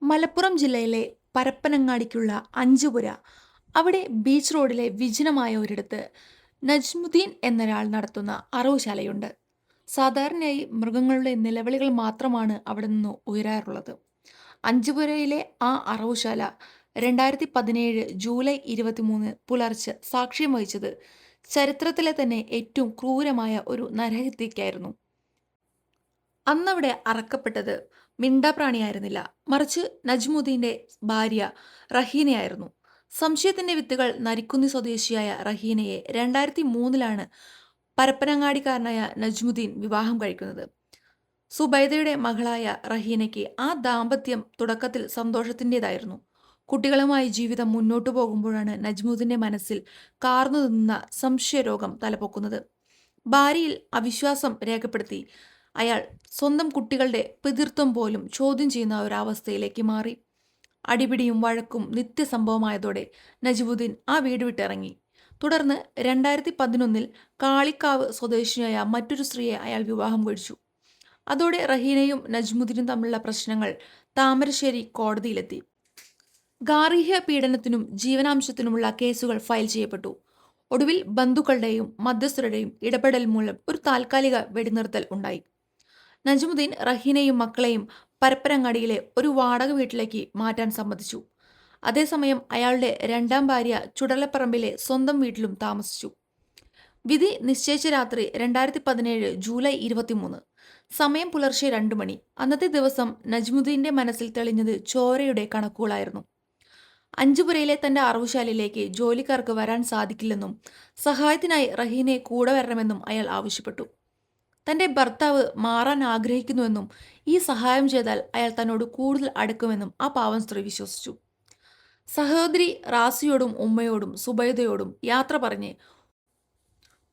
മലപ്പുറം ജില്ലയിലെ പരപ്പനങ്ങാടിക്കുള്ള അഞ്ചുപുര. അവിടെ ബീച്ച് റോഡിലെ വിജനമായ ഒരിടത്ത് നജ്മുദ്ദീൻ എന്നൊരാൾ നടത്തുന്ന അറവുശാലയുണ്ട്. സാധാരണയായി മൃഗങ്ങളുടെ നിലവിളികൾ മാത്രമാണ് അവിടെ നിന്ന് ഉയരാറുള്ളത്. അഞ്ചുപുരയിലെ ആ അറവുശാല 2017 ജൂലൈ 23 പുലർച്ചെ സാക്ഷ്യം വഹിച്ചത് ചരിത്രത്തിലെ തന്നെ ഏറ്റവും ക്രൂരമായ ഒരു നരഹത്യയ്ക്കായിരുന്നു. അന്നവിടെ അറക്കപ്പെട്ടത് മിണ്ടാപ്രാണിയായിരുന്നില്ല, മറിച്ച് നജ്മുദ്ദീന്റെ ഭാര്യ റഹീനയായിരുന്നു. സംശയത്തിന്റെ വിത്തുകൾ നരിക്കുന്നി സ്വദേശിയായ റഹീനയെ 2003 പരപ്പനങ്ങാടിക്കാരനായ നജ്മുദ്ദീൻ വിവാഹം കഴിക്കുന്നത്. സുബൈദയുടെ മകളായ റഹീനയ്ക്ക് ആ ദാമ്പത്യം തുടക്കത്തിൽ സന്തോഷത്തിൻ്റെതായിരുന്നു. കുട്ടികളുമായി ജീവിതം മുന്നോട്ടു പോകുമ്പോഴാണ് നജ്മുദ്ദീന്റെ മനസ്സിൽ കാർന്നു നിന്ന സംശയരോഗം തലപൊക്കുന്നത്. ഭാര്യയിൽ അവിശ്വാസം രേഖപ്പെടുത്തി അയാൾ സ്വന്തം കുട്ടികളുടെ പിതൃത്വം പോലും ചോദ്യം ചെയ്യുന്ന ഒരവസ്ഥയിലേക്ക് മാറി. അടിപിടിയും വഴക്കും നിത്യസംഭവമായതോടെ നജ്മുദ്ദീൻ ആ വീട് വിട്ടിറങ്ങി. തുടർന്ന് 2011 കാളിക്കാവ് സ്വദേശിനിയായ മറ്റൊരു സ്ത്രീയെ അയാൾ വിവാഹം കഴിച്ചു. അതോടെ റഹീനയും നജ്മുദ്ദീനും തമ്മിലുള്ള പ്രശ്നങ്ങൾ താമരശ്ശേരി കോടതിയിലെത്തി. ഗാർഹിക പീഡനത്തിനും ജീവനാംശത്തിനുമുള്ള കേസുകൾ ഫയൽ ചെയ്യപ്പെട്ടു. ഒടുവിൽ ബന്ധുക്കളുടെയും മധ്യസ്ഥരുടെയും ഇടപെടൽ മൂലം ഒരു താൽക്കാലിക വെടിനിർത്തൽ ഉണ്ടായി. നജ്മുദ്ദീൻ റഹീനയും മക്കളെയും പരപ്പനങ്ങാടിയിലെ ഒരു വാടക വീട്ടിലേക്ക് മാറ്റാൻ സമ്മതിച്ചു. അതേസമയം അയാളുടെ രണ്ടാം ഭാര്യ ചുടലപ്പറമ്പിലെ സ്വന്തം വീട്ടിലും താമസിച്ചു. വിധി നിശ്ചയിച്ച രാത്രി 2017 ജൂലൈ 23, സമയം പുലർച്ചെ 2 മണി. അന്നത്തെ ദിവസം നജ്മുദ്ദീന്റെ മനസ്സിൽ തെളിഞ്ഞത് ചോരയുടെ കണക്കുകളായിരുന്നു. അഞ്ചുപുരയിലെ തന്റെ അറവുശാലയിലേക്ക് ജോലിക്കാർക്ക് വരാൻ സാധിക്കില്ലെന്നും സഹായത്തിനായി റഹീനയെ കൂടെ വരണമെന്നും അയാൾ ആവശ്യപ്പെട്ടു. തന്റെ ഭർത്താവ് മാറാൻ ആഗ്രഹിക്കുന്നുവെന്നും ഈ സഹായം ചെയ്താൽ അയാൾ തന്നോട് കൂടുതൽ അടുക്കുമെന്നും ആ പാവം സ്ത്രീ വിശ്വസിച്ചു. സഹോദരി റാസിയോടും ഉമ്മയോടും സുബൈദയോടും യാത്ര പറഞ്ഞ്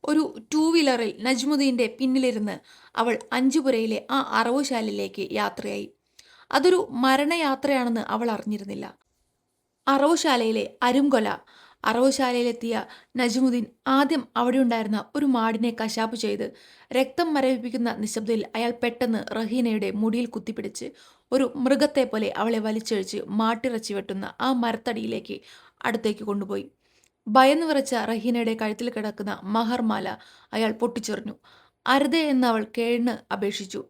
ഒരു 2 വീലറിൽ നജ്മുദ്ദീന്റെ പിന്നിലിരുന്ന് അവൾ അഞ്ചുപുരയിലെ ആ അറവുശാലയിലേക്ക് യാത്രയായി. അതൊരു മരണയാത്രയാണെന്ന് അവൾ അറിഞ്ഞിരുന്നില്ല. അറവുശാലയിലെ അരുംകൊല. അറവുശാലയിലെത്തിയ നജ്മുദ്ദീൻ ആദ്യം അവിടെയുണ്ടായിരുന്ന ഒരു മാടിനെ കശാപ്പ് ചെയ്ത് രക്തം മരവിപ്പിക്കുന്ന നിശബ്ദതയിൽ അയാൾ പെട്ടെന്ന് റഹീനയുടെ മുടിയിൽ കുത്തിപ്പിടിച്ച് ഒരു മൃഗത്തെ പോലെ അവളെ വലിച്ചഴിച്ച് മാട്ടിറച്ചി വെട്ടുന്ന ആ മരത്തടിയിലേക്ക് അടുത്തേക്ക് കൊണ്ടുപോയി. ഭയന്നു വിറച്ച റഹീനയുടെ കഴുത്തിൽ കിടക്കുന്ന മഹർമാല അയാൾ പൊട്ടിച്ചെറിഞ്ഞു. അരുതേ എന്ന് അവൾ കേഴ്ന്ന് അപേക്ഷിച്ചു.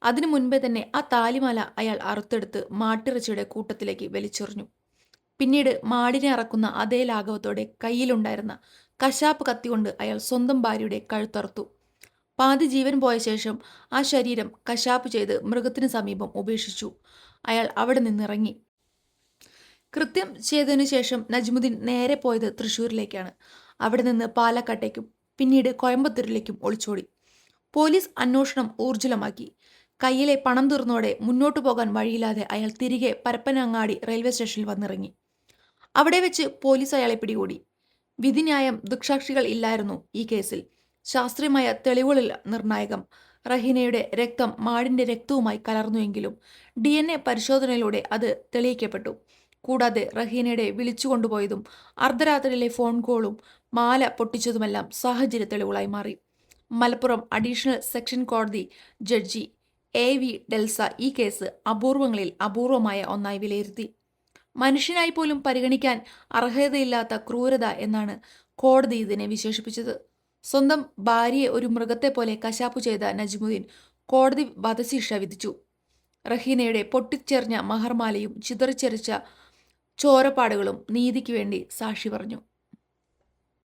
അതിനു മുൻപേ തന്നെ ആ താലിമാല അയാൾ അറുത്തെടുത്ത് മാട്ടിറച്ചിയുടെ കൂട്ടത്തിലേക്ക് വലിച്ചെറിഞ്ഞു. പിന്നീട് മാടിനെ അറക്കുന്ന അതേ ലാഘവത്തോടെ കയ്യിലുണ്ടായിരുന്ന കശാപ്പ് കത്തികൊണ്ട് അയാൾ സ്വന്തം ഭാര്യയുടെ കഴുത്തറുത്തു. പാതി ജീവൻ പോയ ശേഷം ആ ശരീരം കശാപ്പ് ചെയ്ത് മൃഗത്തിന് സമീപം ഉപേക്ഷിച്ചു. അയാൾ അവിടെ നിന്നിറങ്ങി. കൃത്യം ചെയ്തതിനു ശേഷം നജ്മുദ്ദീൻ നേരെ പോയത് തൃശ്ശൂരിലേക്കാണ്. അവിടെ നിന്ന് പാലക്കാട്ടേക്കും പിന്നീട് കോയമ്പത്തൂരിലേക്കും ഒളിച്ചോടി. പോലീസ് അന്വേഷണം ഊർജിതമാക്കി. കയ്യിലെ പണം തീർന്നോടെ മുന്നോട്ടു പോകാൻ വഴിയില്ലാതെ അയാൾ തിരികെ പരപ്പനങ്ങാടി റെയിൽവേ സ്റ്റേഷനിൽ വന്നിറങ്ങി. അവിടെ വെച്ച് പോലീസ് അയാളെ പിടികൂടി. വിധിന്യായം ദൃക്സാക്ഷികൾ ഇല്ലായിരുന്നു ഈ കേസിൽ. ശാസ്ത്രീയമായ തെളിവുകളിൽ നിർണായകം. റഹീനയുടെ രക്തം മാടിന്റെ രക്തവുമായി കലർന്നുവെങ്കിലും DNA പരിശോധനയിലൂടെ അത് തെളിയിക്കപ്പെട്ടു. കൂടാതെ റഹീനയുടെ വിളിച്ചുകൊണ്ടുപോയതും അർദ്ധരാത്രിയിലെ ഫോൺ കോളും മാല പൊട്ടിച്ചതുമെല്ലാം സാഹചര്യ തെളിവുകളായി മാറി. മലപ്പുറം അഡീഷണൽ സെക്ഷൻ കോടതി ജഡ്ജി AV ഡെൽസ ഈ കേസ് അപൂർവങ്ങളിൽ അപൂർവമായ ഒന്നായി വിലയിരുത്തി. മനുഷ്യനായി പോലും പരിഗണിക്കാൻ അർഹതയില്ലാത്ത ക്രൂരത എന്നാണ് കോടതി ഇതിനെ വിശേഷിപ്പിച്ചത്. സ്വന്തം ഭാര്യയെ ഒരു മൃഗത്തെ പോലെ കശാപ്പു ചെയ്ത നജ്മുദ്ദീൻ കോടതി വധശിക്ഷ വിധിച്ചു. റഹീനയുടെ പൊട്ടിച്ചെറിഞ്ഞ മഹർമാലയും ചിതറിച്ചെറിച്ച ചോരപ്പാടുകളും നീതിക്ക് വേണ്ടി സാക്ഷി പറഞ്ഞു.